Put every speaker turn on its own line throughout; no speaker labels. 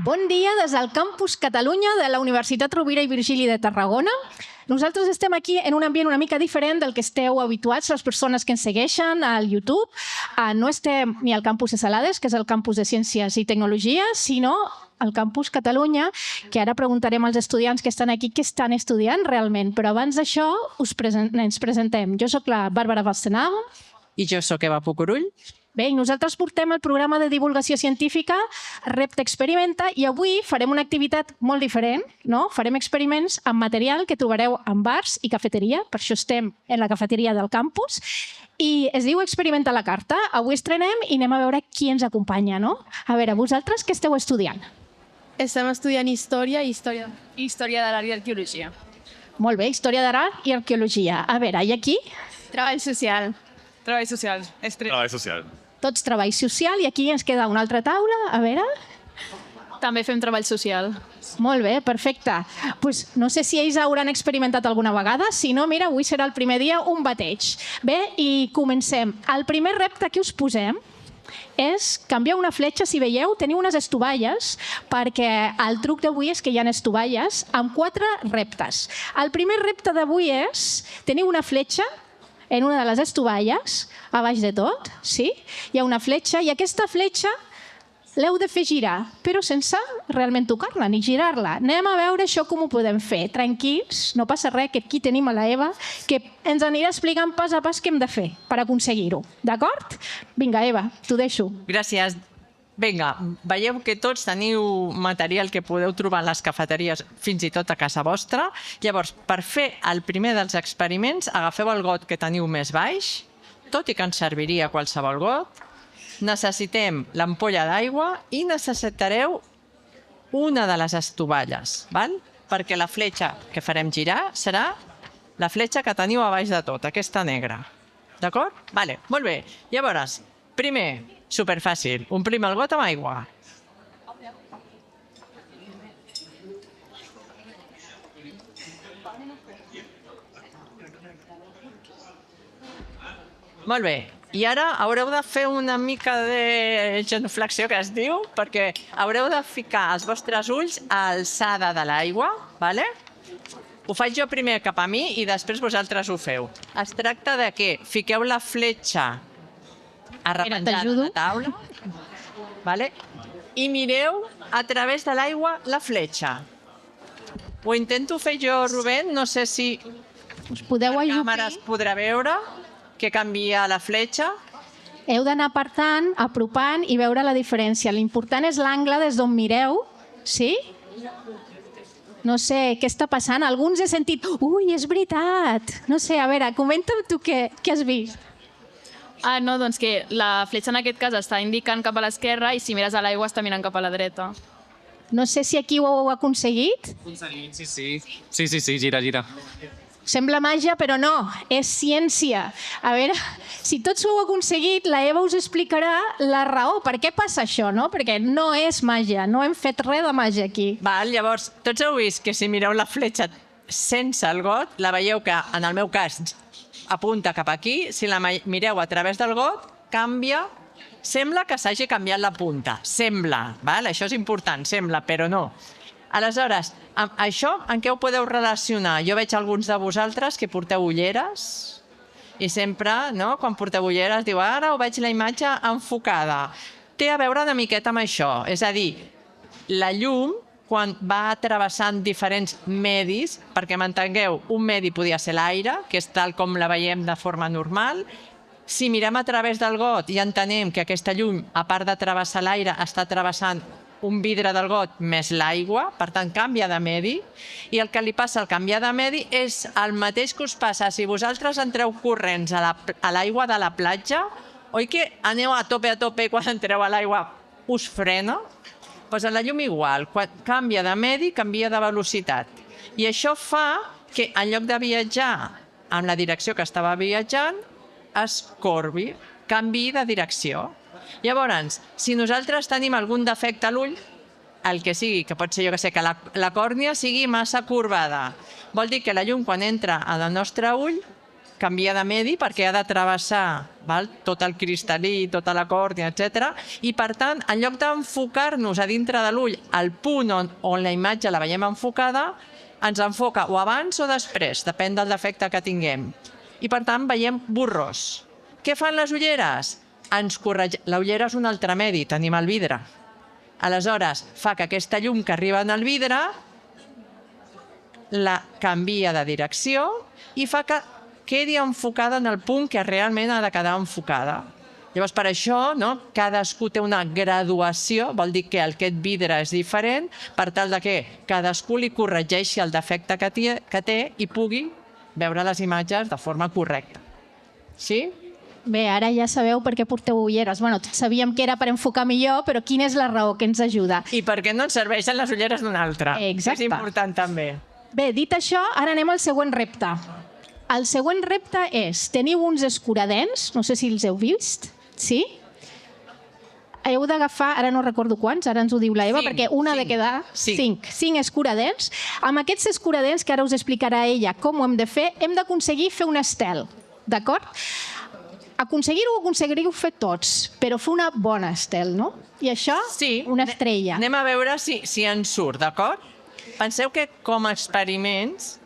Bon dia des del Campus Catalunya de la Universitat Rovira i Virgili de Tarragona. Nosaltres estem aquí en un ambient una mica diferent del que esteu habituats les persones que ens segueixen al YouTube. No estem ni al Campus de Salades, que és el Campus de Ciències i Tecnologia, sinó al Campus Catalunya, que ara preguntarem als estudiants que estan aquí què estan estudiant realment. Però abans d'això ens presentem. Jo sóc la Bàrbara Balsenago.
I jo sóc Eva Pucurull.
Bé, i nosaltres portem el programa de divulgació científica Repte Experimenta i avui farem una activitat molt diferent, no? Farem experiments amb material que trobareu en bars i cafeteria, per això estem en la cafeteria del campus, i es diu Experimenta a la carta. Avui estrenem i anem a veure qui ens acompanya, no? A veure, vosaltres què esteu estudiant?
Estem estudiant Història i Història.
Història de l'art i arqueologia.
Molt bé, Història de l'art i arqueologia. A veure, i aquí?
Treball social.
Treball social.
Treball social.
Tots treball social i aquí ens queda una altra taula. A veure...
També fem treball social.
Molt bé, perfecte. Pues no sé si ells hauran experimentat alguna vegada. Si no, mira, avui serà el primer dia un bateig. Bé, i comencem. El primer repte que us posem és canviar una fletxa. Si veieu, teniu unes estovalles, perquè el truc d'avui és que hi ha estovalles amb 4 reptes. El primer repte d'avui és tenir una fletxa en una de les estovalles, a baix de tot, sí? Hi ha una fletxa i aquesta fletxa l'heu de fer girar, però sense realment tocar-la ni girar-la. Anem a veure això com ho podem fer. Tranquils, no passa res, que aquí tenim a la Eva, que ens anirà explicant pas a pas què hem de fer per aconseguir-ho. D'acord? Vinga, Eva, t'ho deixo.
Gràcies. Vinga, veieu que tots teniu material que podeu trobar a les cafeteries, fins i tot a casa vostra. Llavors, per fer el primer dels experiments, agafeu el got que teniu més baix, tot i que ens serviria qualsevol got. Necessitem l'ampolla d'aigua i necessitareu una de les estovalles, val? Perquè la fletxa que farem girar serà la fletxa que teniu a baix de tot, aquesta negra. D'acord? Vale, molt bé. Llavors, primer, superfàcil, omplim el got amb aigua. Molt bé. I ara haureu de fer una mica de genuflexió, que es diu, perquè haureu de ficar els vostres ulls a alçada de l'aigua, ¿vale? Ho faig jo primer cap a mi i després vosaltres ho feu. Es tracta de que fiqueu la fletxa arrepenjada a la taula, ¿vale? I mireu a través de l'aigua la fletxa. Ho intento fer jo, Rubén, no sé si
Us podeu
la
ajupir.
càmera es podrà veure que canvia la fletxa.
Heu d'anar apartant, apropant i veure la diferència. L'important és l'angle des d'on mireu, sí? No sé, què està passant? Alguns he sentit, ui, és veritat. No sé, a veure, comenta'm tu què has vist.
No, doncs que la fletxa en aquest cas està indicant cap a l'esquerra i si mires a l'aigua està mirant cap a la dreta.
No sé si aquí ho heu aconseguit.
Sí, gira.
Sembla màgia, però no, és ciència. A veure, si tots ho heu aconseguit, la Eva us explicarà la raó. Per què passa això, no? Perquè no és màgia, no hem fet res de màgia aquí.
Val, llavors, tots heu vist que si mireu la fletxa sense el got, la veieu que, en el meu cas, apunta cap aquí. Si la mireu a través del got, canvia. Sembla que s'hagi canviat la punta. Sembla, val? Això és important, sembla, però no. Aleshores, això en què ho podeu relacionar? Jo veig alguns de vosaltres que porteu ulleres i sempre, no, quan porteu ulleres, diu ara ho veig la imatge enfocada. Té a veure una miqueta amb això. És a dir, la llum, quan va travessant diferents medis, perquè m'entengueu, un medi podia ser l'aire, que és tal com la veiem de forma normal. Si mirem a través del got i entenem que aquesta llum, a part de travessar l'aire, està travessant un vidre del got més l'aigua, per tant, canvia de medi, i el que li passa al canviar de medi és el mateix que us passa si vosaltres entreu corrents a l'aigua de la platja, oi que aneu a tope i quan entreu a l'aigua us frena? Doncs en la llum igual, quan canvia de medi, canvia de velocitat. I això fa que en lloc de viatjar en la direcció que estava viatjant, es corbi, canvi de direcció. Llavors, si nosaltres tenim algun defecte a l'ull, el que sigui, que pot ser, jo que sé, que la còrnia sigui massa corbada, vol dir que la llum quan entra al nostre ull canvia de medi perquè ha de travessar tot el cristal·lí, tota la còrnia, etc. I, per tant, en lloc d'enfocar-nos a dintre de l'ull al punt on la imatge la veiem enfocada, ens enfoca o abans o després, depèn del defecte que tinguem. I, per tant, veiem borrós. Què fan les ulleres? La ullera és un altre medi, tenim el vidre. Aleshores, fa que aquesta llum que arriba en el vidre la canvia de direcció i fa que quedi enfocada en el punt que realment ha de quedar enfocada. Llavors, per això, cadascú té una graduació, vol dir que aquest vidre és diferent, per tal de que cadascú li corregeixi el defecte que té i pugui veure les imatges de forma correcta. Sí?
Bé, ara ja sabeu per què porteu ulleres. Bueno, sabíem que era per enfocar millor, però quina és la raó que ens ajuda?
I per què no ens serveixen les ulleres d'un altre?
Exacte.
És important també.
Bé, dit això, ara anem al següent repte. El següent repte és, teniu uns escuradents, no sé si els heu vist, sí? Heu d'agafar, ara no recordo quants, ara ens ho diu la Eva, perquè una ha de quedar 5 escuradents. Amb aquests escuradents, que ara us explicarà ella com ho hem de fer, hem d'aconseguir fer un estel, d'acord? Aconseguir-ho aconseguiríeu fer tots, però fer una bona estel, no? I això, una estrella.
Anem a veure si ens surt, d'acord? Penseu que com a experiments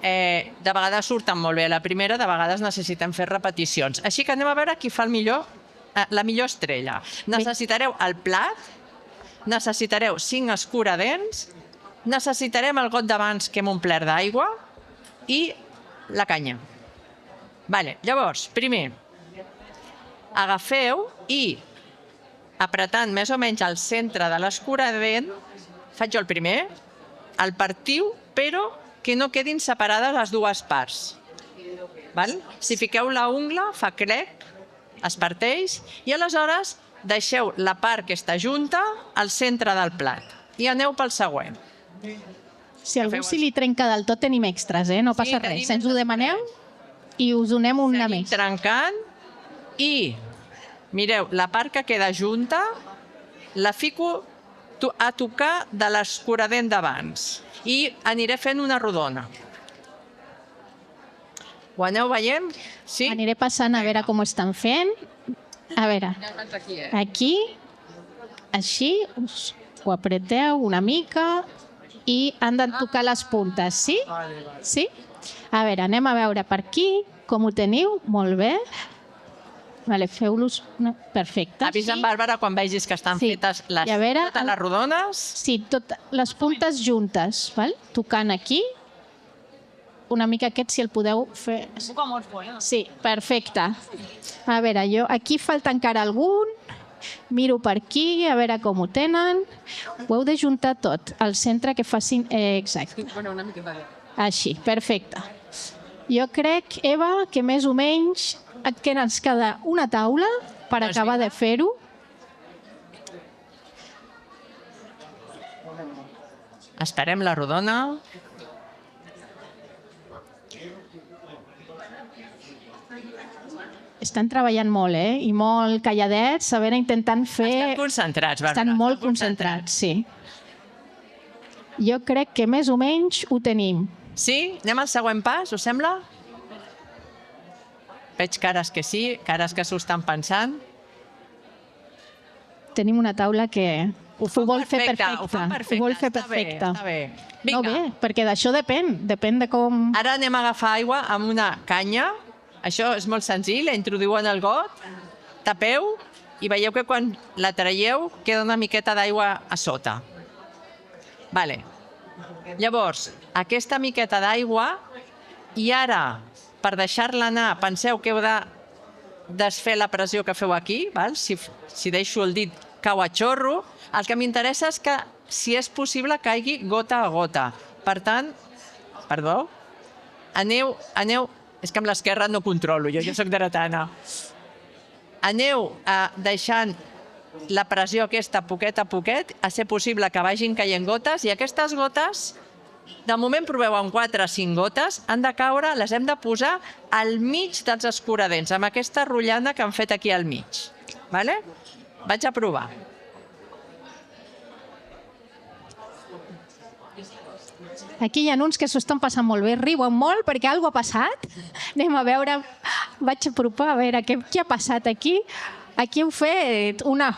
de vegades surten molt bé a la primera, de vegades necessitem fer repeticions. Així que anem a veure qui fa la millor estrella. Necessitareu el plat, necessitareu 5 escuradents, necessitarem el got d'abans que hem omplert d'aigua i la canya. Llavors, primer, agafeu i, apretant més o menys al centre de l'escuradent, faig jo el primer, el partiu, però que no quedin separades les dues parts. Si fiqueu la ungla, fa crec, es parteix, i aleshores deixeu la part que està junta al centre del plat. I aneu pel següent.
Si a algú se li trenca del tot, tenim extras, no passa res. Ens ho demaneu i us donem una més.
Seguim trencant i, mireu, la part que queda junta la fico a tocar de l'escuradent d'abans i aniré fent una rodona. Ho aneu veient? Sí?
Aniré passant a veure com ho estan fent. A veure, aquí, així, ho apreteu una mica i han de tocar les puntes, sí? Sí? A veure, anem a veure per aquí, com ho teniu, molt bé. Feu-los... Perfecte.
Avisa en Bàrbara quan vegis que estan fetes totes les rodones.
Sí, totes les puntes juntes, tocant aquí. Una mica aquest, si el podeu fer... Sí, perfecte. A veure, aquí falta encara algun. Miro per aquí, a veure com ho tenen. Ho heu de juntar tot, al centre que facin... Exacte. Així, perfecte. Jo crec, Eva, que més o menys ens queda una taula per acabar de fer-ho.
Esperem la rodona.
Estan treballant molt, i molt calladets, a veure, intentant fer...
Estan concentrats, Bàrbara.
Estan molt concentrats, sí. Jo crec que més o menys ho tenim.
Sí? Anem al següent pas, us sembla? Veig cares que sí, cares que s'ho estan pensant.
Tenim una taula que ho vol fer perfecte.
Ho fan perfecte,
Ho vol fer
està bé,
perfecte.
està bé.
No, bé, perquè d'això depèn de com...
Ara anem a agafar aigua amb una canya. Això és molt senzill, la introduïu en el got, tapeu i veieu que quan la traieu queda una miqueta d'aigua a sota. Llavors, aquesta miqueta d'aigua, i ara, per deixar-la anar, penseu que heu de desfer la pressió que feu aquí, si deixo el dit cau a xorro. El que m'interessa és que, si és possible, caigui gota a gota. Per tant, perdó, aneu... És que amb l'esquerra no controlo, jo soc dretana. Aneu deixant la pressió aquesta poquet a poquet, a ser possible que vagin caient gotes, i aquestes gotes, de moment proveu amb 4 o 5 gotes, han de caure, les hem de posar al mig dels escuradents, amb aquesta rotllana que han fet aquí al mig. Vaig a provar.
Aquí hi ha uns que s'ho estan passant molt bé, riuen molt perquè alguna ha passat. Anem a veure, vaig apropar a veure què ha passat aquí. Aquí heu fet una...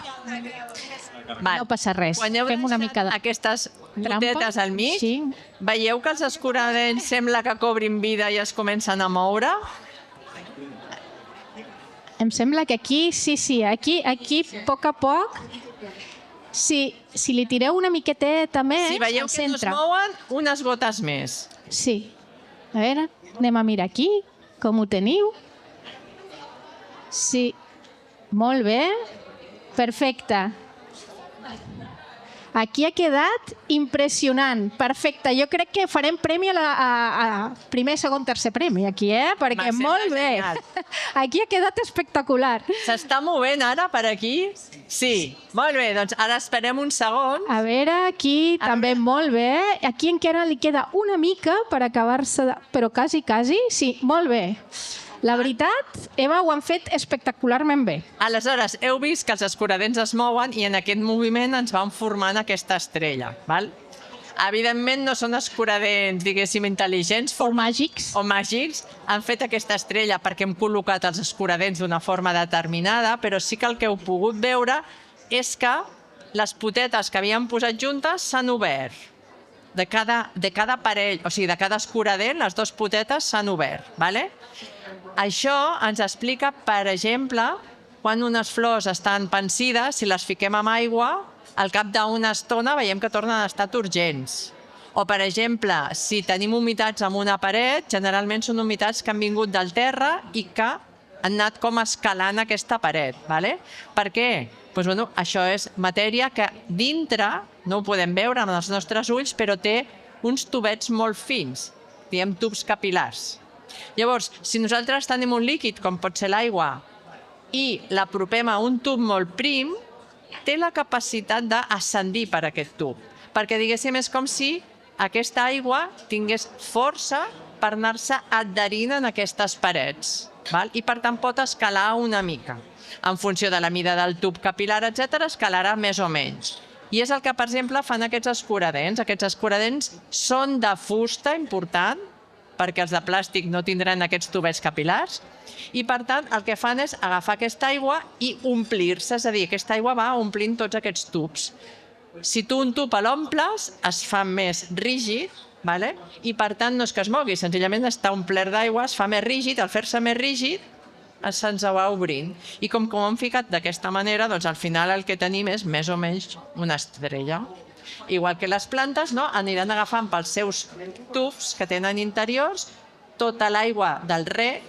Val.
No passa res,
Quan heu
fem una
deixat
mica de...
aquestes
trampa.
gotetes al mig,
Sí.
veieu que els escuradents sembla que cobrin vida i es comencen a moure?
Em sembla que aquí, sí, aquí, a poc a poc, si li tireu una miqueteta més,
Si veieu
al
que no es
centre.
mouen, unes gotes més.
Sí. A veure, anem a mirar aquí, com ho teniu. Sí, molt bé. Perfecte. Aquí ha quedat impressionant. Perfecte. Jo crec que farem premi a primer, segon, tercer premi aquí, perquè
M'ha semblat
molt bé.
genial.
Aquí ha quedat espectacular.
S'està movent ara per aquí? Sí. Molt bé, doncs ara esperem un segon.
A veure, aquí també molt bé. Aquí encara li queda una mica per acabar-se, però quasi, sí, molt bé. La veritat, Eva, ho han fet espectacularment bé.
Aleshores, heu vist que els escuradents es mouen i en aquest moviment ens van formant aquesta estrella. Val? Evidentment no són escuradents, diguéssim, intel·ligents
O màgics.
o màgics. Han fet aquesta estrella perquè hem col·locat els escuradents d'una forma determinada, però sí que el que heu pogut veure és que les potetes que havíem posat juntes s'han obert. De cada parell, o sigui, de cada escuradent, les dues potetes s'han obert. Vale? Això ens explica, per exemple, quan unes flors estan pansides, si les fiquem amb aigua, al cap d'una estona veiem que tornen a estar turgents. O, per exemple, si tenim humitats en una paret, generalment són humitats que han vingut del terra i que han anat com escalant aquesta paret. Vale? Per què? Doncs, bueno, això és matèria que dintre, no ho podem veure amb els nostres ulls, però té uns tubets molt fins, diem tubs capil·lars. Llavors, si nosaltres tenim un líquid, com pot ser l'aigua, i l'apropem a un tub molt prim, té la capacitat d'ascendir per aquest tub. Perquè, diguéssim, és com si aquesta aigua tingués força per anar-se adherint en aquestes parets. Val? I, per tant, pot escalar una mica. En funció de la mida del tub capil·lar, etc., escalarà més o menys. I és el que, per exemple, fan aquests escuradents. Aquests escuradents són de fusta, important, perquè els de plàstic no tindran aquests tubets capil·lars, i per tant el que fan és agafar aquesta aigua i omplir-se, és a dir, aquesta aigua va omplint tots aquests tubs. Si tu un tub l'omples, es fa més rígid, vale? I per tant no és que es mogui, senzillament està omplert d'aigua, es fa més rígid, al fer-se més rígid se'ns va obrint. I com ho hem ficat d'aquesta manera, doncs al final el que tenim és més o menys una estrella. Igual que les plantes, no? Aniran agafant pels seus tubs que tenen interiors tota l'aigua del rec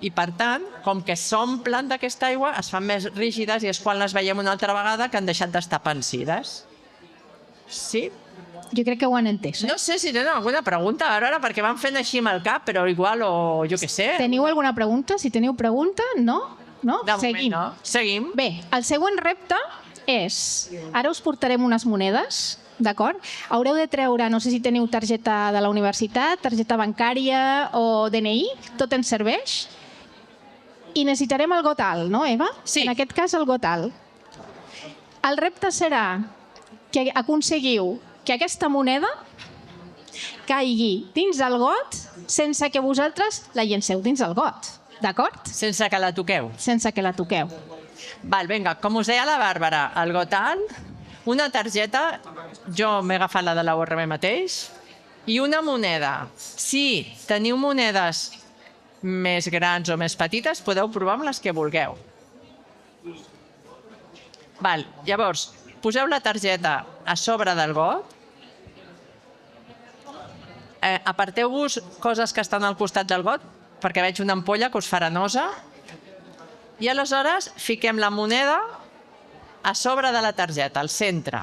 i, per tant, com que s'omplen d'aquesta aigua, es fan més rígides i és quan les veiem una altra vegada que han deixat d'estar pansides. Sí?
Jo crec que ho han entès.
No sé si tenen alguna pregunta ara, perquè van fent així amb el cap, però igual, o jo què sé.
Teniu alguna pregunta? Si teniu pregunta, no? No?
De moment
Seguim.
no. Seguim.
Bé, el següent repte és... Ara us portarem unes monedes, d'acord? Haureu de treure, no sé si teniu targeta de la universitat, targeta bancària o DNI, tot ens serveix. I necessitarem el got alt, no, Eva?
Sí.
En aquest cas, el got alt. El repte serà que aconseguiu que aquesta moneda caigui dins del got sense que vosaltres la llenceu dins del got, d'acord?
Sense que la toqueu.
Sense que la toqueu.
Val, vinga, com us deia la Bàrbara, el got alt, una targeta, jo m'he agafat la de la URB mateix, i una moneda. Si teniu monedes més grans o més petites, podeu provar amb les que vulgueu. Val, llavors, poseu la targeta a sobre del got, aparteu-vos coses que estan al costat del got, perquè veig una ampolla que us farà nosa, i aleshores fiquem la moneda a sobre de la targeta, al centre.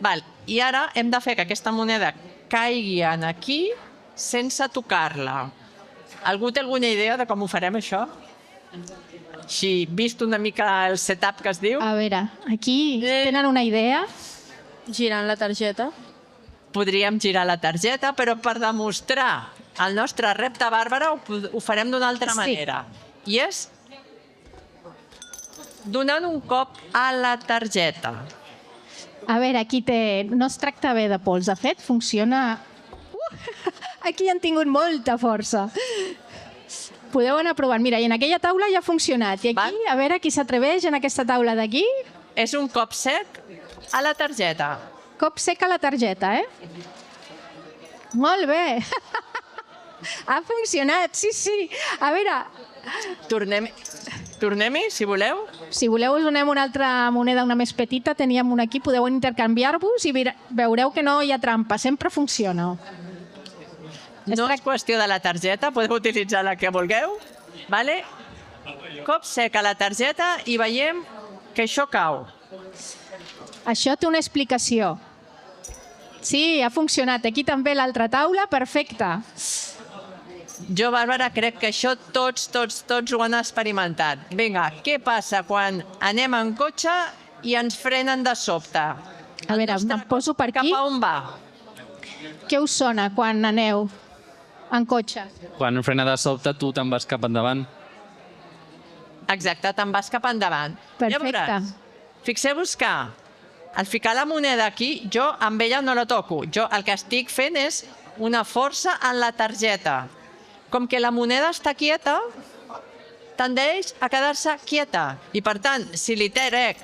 Val, i ara hem de fer que aquesta moneda caigui aquí sense tocar-la. Algú té alguna idea de com ho farem, això? Així, vist una mica el setup que es diu?
A veure, aquí tenen una idea.
Girant la targeta.
Podríem girar la targeta, però per demostrar el nostre repte, Bàrbara, ho farem d'una altra
Sí.
manera. I és donant un cop a la targeta.
A veure, aquí té... No es tracta bé de pols, de fet, funciona... Aquí han tingut molta força. Podeu anar provant. Mira, i en aquella taula ja ha funcionat. I aquí, a veure qui s'atreveix en aquesta taula d'aquí.
És un cop sec a la targeta.
Cop sec a la targeta, eh? Molt bé. Ha funcionat, sí, sí. A veure,
Tornem-hi, si voleu.
si voleu us donem una altra moneda, una més petita. Teníem una aquí, podeu intercanviar-vos i veureu que no hi ha trampa, sempre funciona.
No és qüestió de la targeta, podeu utilitzar la que vulgueu. Vale? Cop sec a la targeta i veiem que això cau.
Això té una explicació. Sí, ha funcionat. Aquí també l'altra taula, perfecte.
Jo, Bàrbara, crec que això tots ho han experimentat. Vinga, què passa quan anem en cotxe i ens frenen de sobte?
A veure, em poso per aquí.
Cap a on va?
Què us sona quan aneu en cotxe?
Quan frena de sobte, tu te'n vas cap endavant.
Exacte, te'n vas cap endavant.
Perfecte.
Llavors, fixeu-vos que al ficar la moneda aquí, jo amb ella no la toco. Jo el que estic fent és una força en la targeta. Com que la moneda està quieta, tendeix a quedar-se quieta. I, per tant, si li trec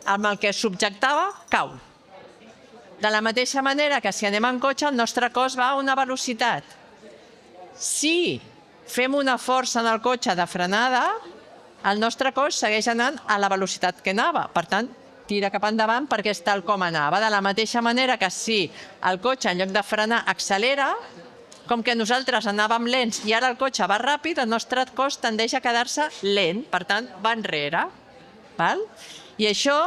amb el que subjectava, cau. De la mateixa manera que si anem en cotxe, el nostre cos va a una velocitat. Si fem una força en el cotxe de frenada, el nostre cos segueix anant a la velocitat que anava. Per tant, tira cap endavant perquè és tal com anava. De la mateixa manera que si el cotxe, en lloc de frenar, accelera, com que nosaltres anàvem lents i ara el cotxe va ràpid, el nostre cos tendeix a quedar-se lent, per tant, va enrere. Val? I això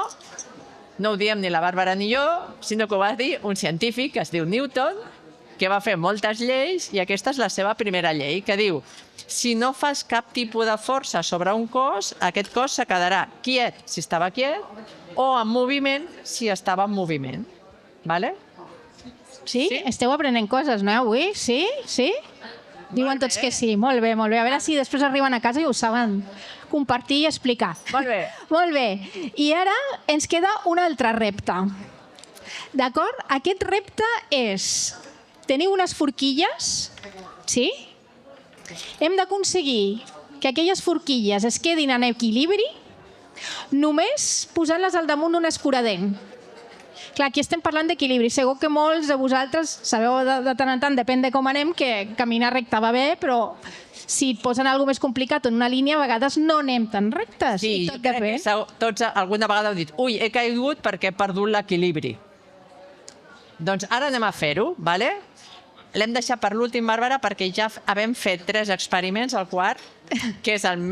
no ho diem ni la Bàrbara ni jo, sinó que ho va dir un científic que es diu Newton, que va fer moltes lleis, i aquesta és la seva primera llei, que diu: si no fas cap tipus de força sobre un cos, aquest cos se quedarà quiet si estava quiet o en moviment si estava en moviment. Vale?
Sí? Esteu aprenent coses, no, avui? Sí? Sí? Diuen tots que sí. Molt bé, molt bé. A veure si després arriben a casa i ho saben compartir i explicar.
Molt bé.
Molt bé. I ara ens queda un altre repte. D'acord? Aquest repte és... Teniu unes forquilles? Sí? Hem d'aconseguir que aquelles forquilles es quedin en equilibri només posant-les al damunt d'un escuradent. Clar, aquí estem parlant d'equilibri. Segur que molts de vosaltres sabeu de tant en tant, depèn de com anem, que caminar recte va bé, però si et posen alguna més complicat en una línia, a vegades no anem tan rectes.
Sí,
i tot depèn.
tots alguna vegada heu dit: ui, he caigut perquè he perdut l'equilibri. Doncs ara anem a fer-ho, ¿vale? L'hem deixat per l'últim, Bàrbara, perquè ja havem fet 3 experiments, el quart, que és el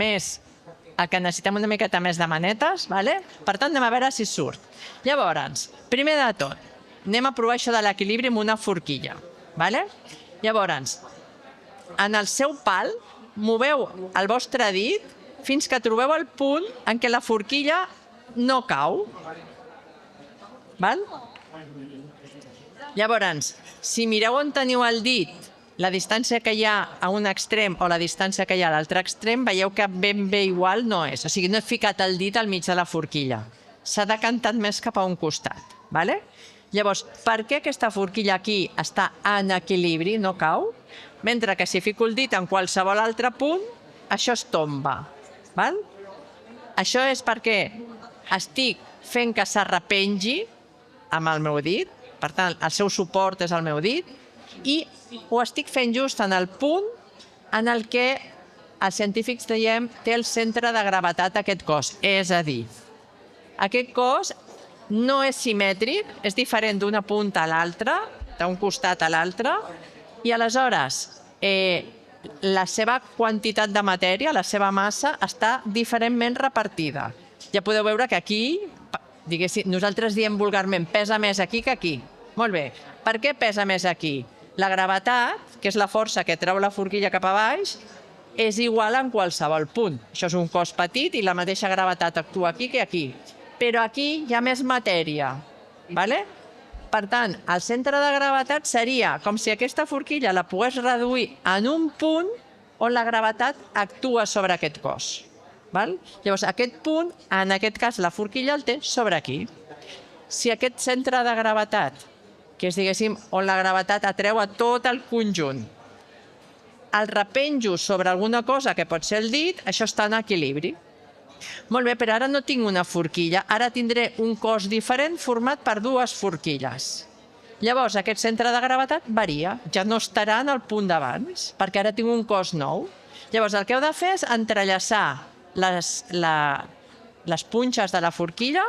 que necessitem una miqueta més de manetes, ¿vale? Per tant, anem a veure si surt. Llavors, primer de tot, anem a provar això de l'equilibri amb una forquilla, ¿vale? Llavors, en el seu pal, moveu el vostre dit fins que trobeu el punt en què la forquilla no cau. Val? Llavors, si mireu on teniu el dit, la distància que hi ha a un extrem o la distància que hi ha a l'altre extrem, veieu que ben bé igual no és. O sigui, no he ficat el dit al mig de la forquilla. S'ha decantat més cap a un costat. Vale? Llavors, per què aquesta forquilla aquí està en equilibri, no cau? Mentre que si fico el dit en qualsevol altre punt, això es tomba. Val? Això és perquè estic fent que s'arrepengi amb el meu dit, per tant, el seu suport és el meu dit, i ho estic fent just en el punt en el que els científics diem té el centre de gravetat aquest cos. És a dir, aquest cos no és simètric, és diferent d'una punta a l'altra, d'un costat a l'altre, i aleshores la seva quantitat de matèria, la seva massa, està diferentment repartida. Ja podeu veure que aquí, nosaltres diem vulgarment, pesa més aquí que aquí. Molt bé. Per què pesa més aquí? La gravetat, que és la força que treu la forquilla cap a baix, és igual en qualsevol punt. Això és un cos petit i la mateixa gravetat actua aquí que aquí. Però aquí hi ha més matèria. Vale? Per tant, el centre de gravetat seria com si aquesta forquilla la pogués reduir en un punt on la gravetat actua sobre aquest cos. Val? Llavors, aquest punt, en aquest cas, la forquilla el té sobre aquí. si aquest centre de gravetat, que és, diguéssim, on la gravetat atreu a tot el conjunt, el repenjo sobre alguna cosa que pot ser el dit, això està en equilibri. Molt bé, però ara no tinc una forquilla, ara tindré un cos diferent format per dues forquilles. Llavors, aquest centre de gravetat varia, ja no estarà en el punt d'abans, perquè ara tinc un cos nou. Llavors, el que heu de fer és entrellaçar les punxes de la forquilla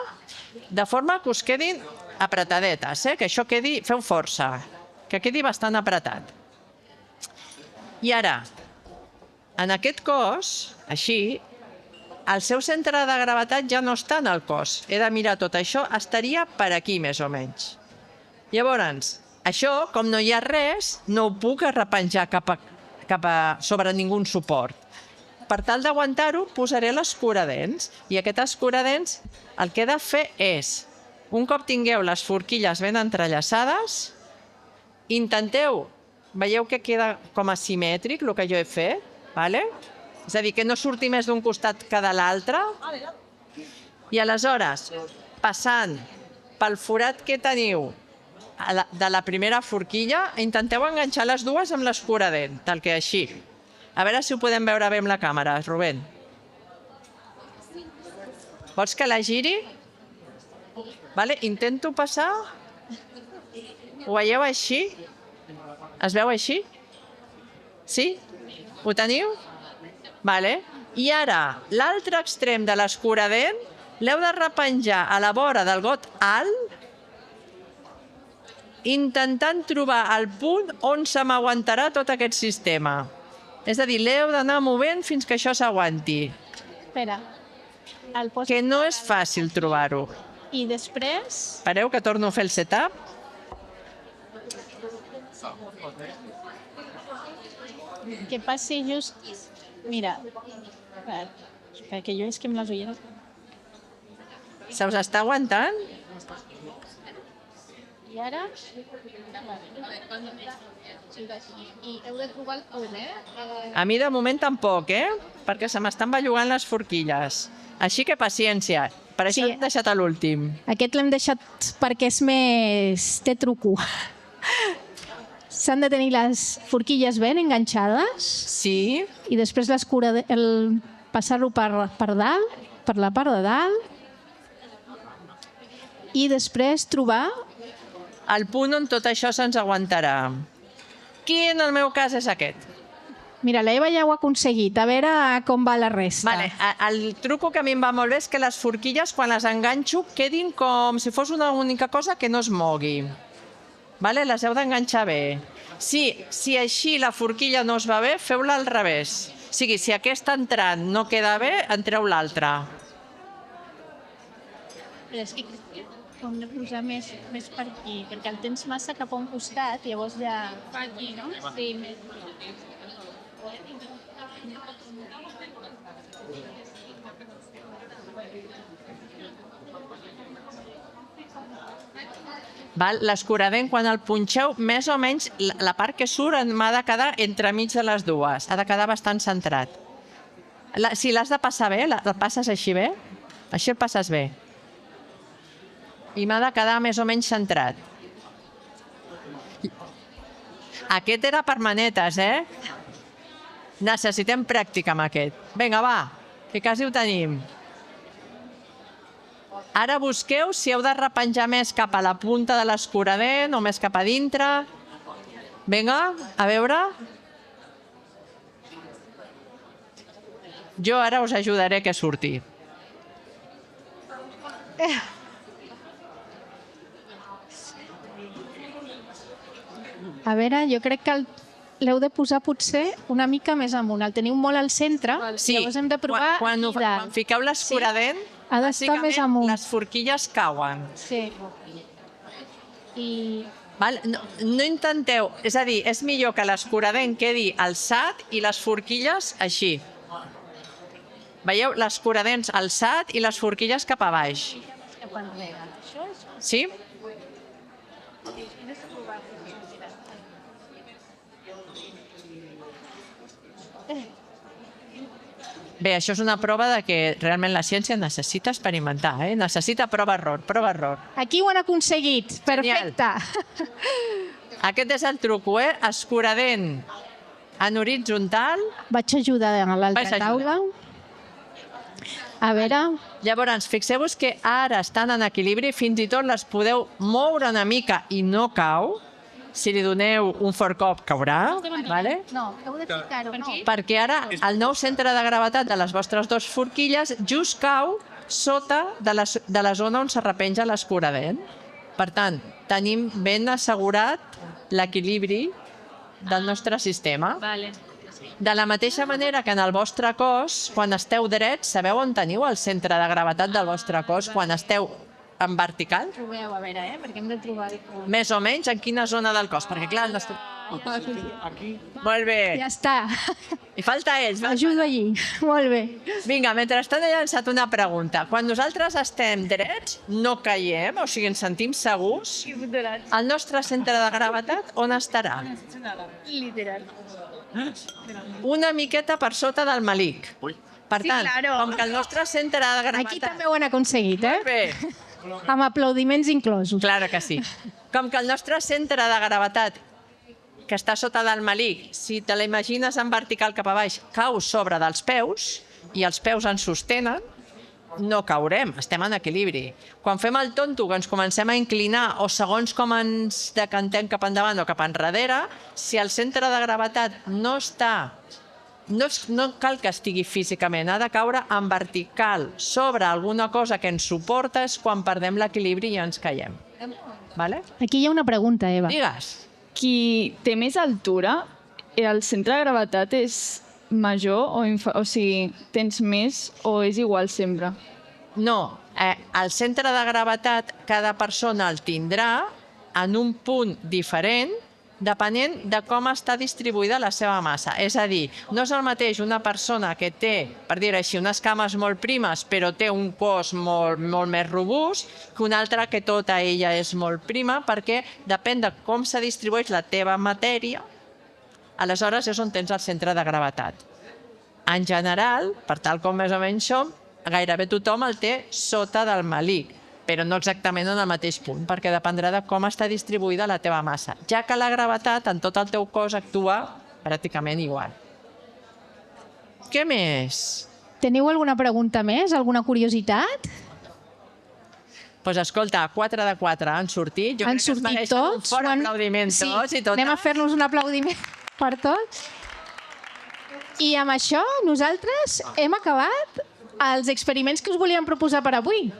de forma que us quedin apretadetes, que això quedi, feu força, que quedi bastant apretat. I ara, en aquest cos, així, el seu centre de gravetat ja no està en el cos. He de mirar tot això, estaria per aquí, més o menys. Llavors, això, com no hi ha res, no ho puc arrepenjar sobre ningú suport. Per tal d'aguantar-ho, posaré l'escuradents. I aquest escuradents el que he de fer és, un cop tingueu les forquilles ben entrellaçades, intenteu, veieu que queda com asimètric el que jo he fet? És a dir, que no surti més d'un costat que de l'altre. I aleshores, passant pel forat que teniu de la primera forquilla, intenteu enganxar les dues amb l'escuradent, tal que així. A veure si ho podem veure bé amb la càmera, Rubén. Vols que la giri? Intento passar. Ho veieu així? Es veu així? Sí? Ho teniu? I ara, l'altre extrem de l'escuradent l'heu de repenjar a la vora del got alt, intentant trobar el punt on se m'aguantarà tot aquest sistema. És a dir, l'heu d'anar movent fins que això s'aguanti.
Espera. El poso...
Que no és fàcil trobar-ho.
I després...
Espereu que torno a fer el setup.
Que passi just... Mira, que jo és que amb les ulleres...
Se us està aguantant?
I ara... I heu de trobar el punt,
A mi de moment tampoc, perquè se m'estan bellugant les forquilles. Així que paciència. Per això l'hem deixat a l'últim.
Aquest l'hem deixat perquè és més... té truco. S'han de tenir les forquilles ben enganxades.
Sí.
I després passar-ho per dalt, per la part de dalt. I després trobar...
El punt on tot això se'ns aguantarà. Qui en el meu cas és aquest?
Mira, l'Eva ja ho ha aconseguit. A veure com va la resta.
El truco que a mi em va molt bé és que les forquilles, quan les enganxo, quedin com si fos una única cosa que no es mogui. Les heu d'enganxar bé. Si així la forquilla no us va bé, feu-la al revés. O sigui, si aquesta entrant no queda bé, entreu l'altra.
Però és que hem de posar més per aquí, perquè el tens massa cap a un costat, llavors ja... Per aquí, no? Sí, més.
L'escuradent, quan el punxeu, més o menys la part que surt m'ha de quedar entremig de les dues. Ha de quedar bastant centrat. Si l'has de passar bé, el passes així bé? Així el passes bé. I m'ha de quedar més o menys centrat. Aquest era per manetes, Necessitem pràctica amb aquest. Vinga, va, que quasi ho tenim. Ara busqueu si heu de repenjar més cap a la punta de l'escuradent o més cap a dintre. Vinga, a veure. Jo ara us ajudaré que surti.
A veure, jo crec que l'heu de posar potser una mica més amunt. El teniu molt al centre, llavors hem de provar...
Quan fiqueu l'escuradent,
ha d'estar més amunt.
les forquilles cauen.
Sí.
No intenteu, és a dir, és millor que l'escuradent quedi alçat i les forquilles així. Veieu? L'escuradent alçat i les forquilles cap a baix. Sí? Bé, això és una prova de que realment la ciència necessita experimentar, necessita prova-error, prova-error.
Aquí ho han aconseguit. Perfecte.
Aquest és el truco, escuradent en horitzontal.
Vaig ajudar a
Vaig
l'altra
ajudar.
taula. A veure...
Llavors, fixeu-vos que ara estan en equilibri, fins i tot les podeu moure una mica i no cau. Si li doneu un fort cop, caurà. Vale?
No, heu de ficar-ho. No.
Perquè ara el nou centre de gravetat de les vostres dues forquilles just cau sota de la zona on s'arrepenja l'escuradent. Per tant, tenim ben assegurat l'equilibri del nostre sistema.
Vale.
De la mateixa manera que en el vostre cos, quan esteu drets, sabeu on teniu el centre de gravetat del vostre cos quan esteu en vertical?
Trobeu, a veure, perquè hem de trobar...
Més o menys en quina zona del cos? Perquè clar, el nostre... Molt bé.
Ja està.
I falta ells.
Ajudo allí. Molt bé.
Vinga, mentrestant he llançat una pregunta. Quan nosaltres estem drets, no caiem, o sigui, ens sentim segurs, el nostre centre de gravetat on estarà?
Literal.
Una miqueta per sota del malic. Per tant,
claro.
com que el nostre centre de gravetat...
Aquí també ho han aconseguit,
Bé,
Amb aplaudiments inclosos.
clar que sí. Com que el nostre centre de gravetat, que està sota del malic, si te l'imagines en vertical cap a baix, cau sobre dels peus i els peus ens sostenen, no caurem, estem en equilibri. Quan fem el tonto, que ens comencem a inclinar o segons com ens decantem cap endavant o cap enrere, si el centre de gravetat no està, no cal que estigui físicament, ha de caure en vertical sobre alguna cosa que ens suporta, és quan perdem l'equilibri i ens caiem. Vale?
Aquí hi ha una pregunta, Eva.
Digues.
Qui té més altura, el centre de gravetat és major o sigui, tens més o és igual sempre?
No, el centre de gravetat cada persona el tindrà en un punt diferent depenent de com està distribuïda la seva massa. És a dir, no és el mateix una persona que té, per dir així, unes cames molt primes però té un cos molt més robust que una altra que tota ella és molt prima, perquè depèn de com se distribueix la teva matèria, aleshores és on tens el centre de gravetat. En general, per tal com més o menys som, gairebé tothom el té sota del malic, però no exactament en el mateix punt, perquè dependrà de com està distribuïda la teva massa, ja que la gravetat en tot el teu cos actua pràcticament igual. Què més?
Teniu alguna pregunta més? Alguna curiositat?
Doncs escolta, 4 de 4 han sortit. Jo
Han
crec que es
sortit
mereixen un
tots?
fort aplaudiment
Sí,
tots i totes.
anem a fer-nos un aplaudiment per tots. I amb això nosaltres hem acabat els experiments que us volíem proposar per avui.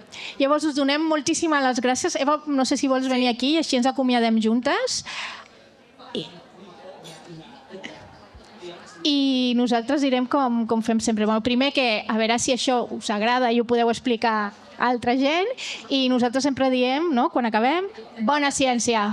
Llavors us donem moltíssimes les gràcies. Eva, no sé si vols venir aquí i així ens acomiadem juntes. I nosaltres direm com fem sempre. Bueno, primer que a veure si això us agrada i ho podeu explicar a altra gent, i nosaltres sempre diem, no, quan acabem, bona ciència!